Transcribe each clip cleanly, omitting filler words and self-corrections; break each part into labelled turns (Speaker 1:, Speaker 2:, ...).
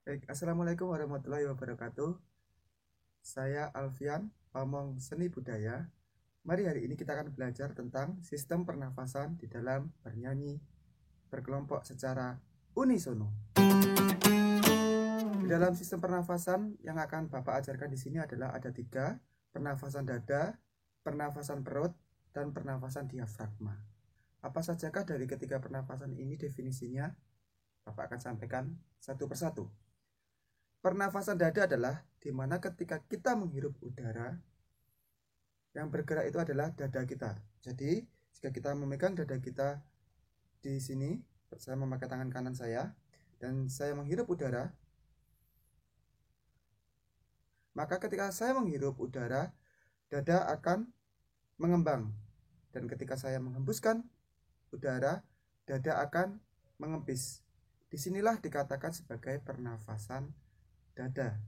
Speaker 1: Baik, Assalamualaikum warahmatullahi wabarakatuh. Saya Alfian, pamong seni budaya. Mari hari ini kita akan belajar tentang sistem pernafasan di dalam bernyanyi berkelompok secara unisono. Di dalam sistem pernafasan yang akan Bapak ajarkan di sini adalah ada 3, pernafasan dada, pernafasan perut, dan pernafasan diafragma. Apa sajakah dari ketiga pernafasan ini definisinya? Bapak akan sampaikan satu persatu. Pernafasan dada adalah di mana ketika kita menghirup udara, yang bergerak itu adalah dada kita. Jadi, jika kita memegang dada kita di sini, saya memakai tangan kanan saya, dan saya menghirup udara, maka ketika saya menghirup udara, dada akan mengembang. Dan ketika saya menghembuskan udara, dada akan mengempis. Disinilah dikatakan sebagai pernafasan dada.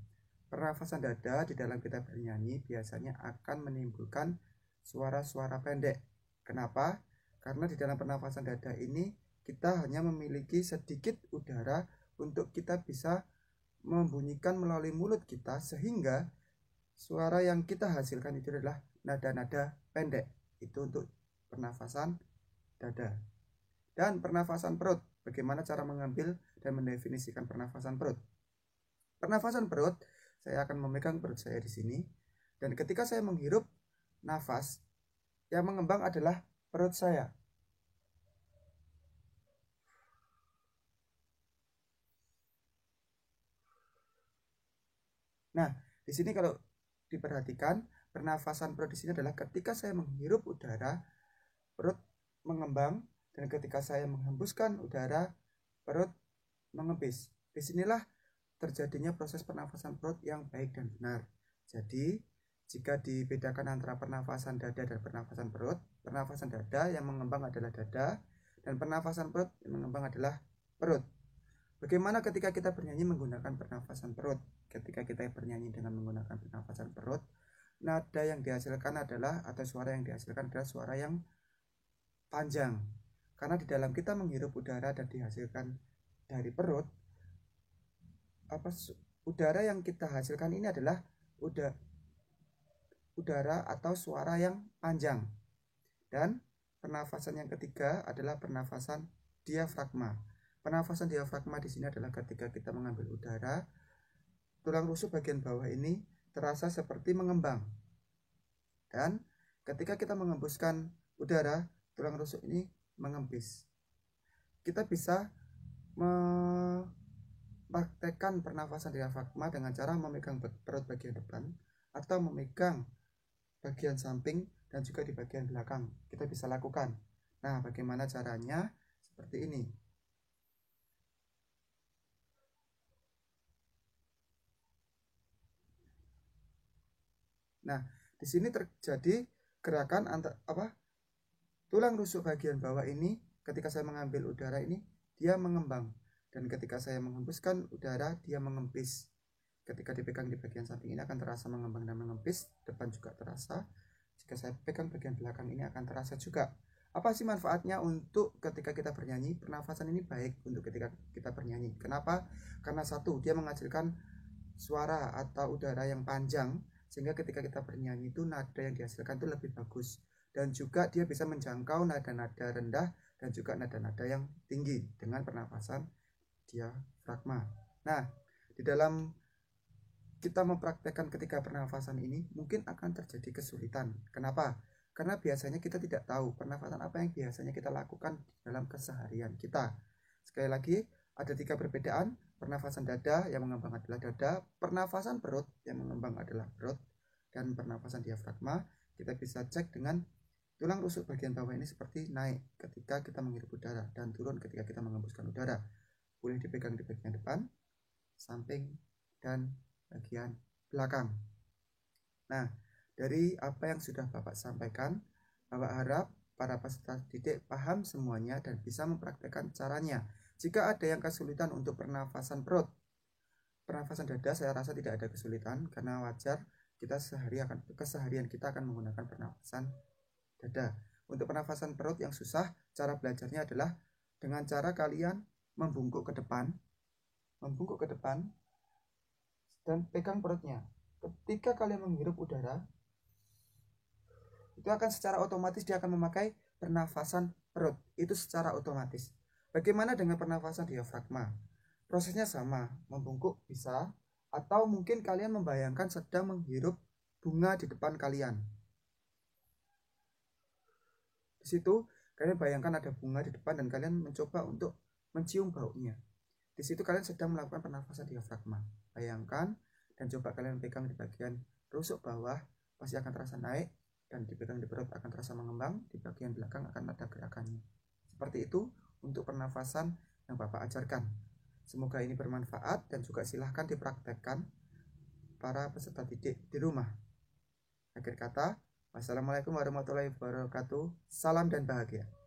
Speaker 1: Pernafasan dada di dalam kita bernyanyi biasanya akan menimbulkan suara-suara pendek. Kenapa? Karena di dalam pernafasan dada ini kita hanya memiliki sedikit udara untuk kita bisa membunyikan melalui mulut kita, sehingga suara yang kita hasilkan itu adalah nada-nada pendek. Itu untuk pernafasan dada. Dan pernafasan perut, bagaimana cara mengambil dan mendefinisikan pernafasan perut? Pernafasan perut, saya akan memegang perut saya di sini, dan ketika saya menghirup nafas, yang mengembang adalah perut saya. Nah, di sini kalau diperhatikan, pernafasan perut di sini adalah ketika saya menghirup udara, perut mengembang, dan ketika saya menghembuskan udara, perut mengempis. Disinilah terjadinya proses pernafasan perut yang baik dan benar. Jadi, jika dibedakan antara pernafasan dada dan pernafasan perut, pernafasan dada yang mengembang adalah dada, dan pernafasan perut yang mengembang adalah perut. Bagaimana ketika kita bernyanyi menggunakan pernafasan perut? Ketika kita bernyanyi dengan menggunakan pernafasan perut, nada yang dihasilkan adalah, atau suara yang dihasilkan adalah suara yang panjang. Karena di dalam kita menghirup udara dan dihasilkan dari perut, udara yang kita hasilkan ini adalah udara atau suara yang panjang. Dan pernafasan yang ketiga adalah pernafasan diafragma. Pernafasan diafragma di sini adalah ketika kita mengambil udara, tulang rusuk bagian bawah ini terasa seperti mengembang. Dan ketika kita mengembuskan udara, tulang rusuk ini mengempis. Kita bisa mempraktekkan pernafasan diafragma dengan cara memegang perut bagian depan atau memegang bagian samping dan juga di bagian belakang. Kita bisa lakukan. Nah, bagaimana caranya? Seperti ini. Nah, di sini terjadi gerakan tulang rusuk bagian bawah ini ketika saya mengambil udara ini dia mengembang, dan ketika saya menghembuskan udara dia mengempis. Ketika dipegang di bagian samping ini akan terasa mengembang dan mengempis, depan juga terasa. Jika saya pegang bagian belakang ini akan terasa juga. Apa sih manfaatnya untuk ketika kita bernyanyi? Pernafasan ini baik untuk ketika kita bernyanyi. Kenapa? Karena satu, dia menghasilkan suara atau udara yang panjang, sehingga ketika kita bernyanyi itu nada yang dihasilkan itu lebih bagus, dan juga dia bisa menjangkau nada-nada rendah dan juga nada-nada yang tinggi dengan pernafasan diafragma. Nah, di dalam kita mempraktekkan ketika pernafasan ini mungkin akan terjadi kesulitan. Kenapa? Karena biasanya kita tidak tahu pernafasan apa yang biasanya kita lakukan dalam keseharian kita. Sekali lagi, ada 3 perbedaan. Pernafasan dada yang mengembang adalah dada, pernafasan perut yang mengembang adalah perut, dan pernafasan diafragma kita bisa cek dengan tulang rusuk bagian bawah ini seperti naik ketika kita menghirup udara dan turun ketika kita mengembuskan udara. Boleh dipegang di bagian depan, samping, dan bagian belakang. Nah, dari apa yang sudah Bapak sampaikan, Bapak harap para peserta didik paham semuanya dan bisa mempraktekkan caranya. Jika ada yang kesulitan untuk pernafasan perut, pernafasan dada saya rasa tidak ada kesulitan, karena wajar kita keseharian kita akan menggunakan pernafasan dada. Untuk pernafasan perut yang susah, cara belajarnya adalah dengan cara kalian membungkuk ke depan, membungkuk ke depan dan pegang perutnya. Ketika kalian menghirup udara, itu akan secara otomatis dia akan memakai pernafasan perut. Itu secara otomatis. Bagaimana dengan pernafasan diafragma? Prosesnya sama, membungkuk bisa, atau mungkin kalian membayangkan sedang menghirup bunga di depan kalian. Di situ kalian bayangkan ada bunga di depan dan kalian mencoba untuk mencium baunya. Di situ kalian sedang melakukan pernafasan diafragma. Bayangkan dan coba kalian pegang di bagian rusuk bawah, pasti akan terasa naik, dan dipegang di perut akan terasa mengembang, di bagian belakang akan ada gerakannya. Seperti itu untuk pernafasan yang Bapak ajarkan. Semoga ini bermanfaat dan juga silahkan dipraktekkan para peserta didik di rumah. Akhir kata, wassalamualaikum warahmatullahi wabarakatuh. Salam dan bahagia.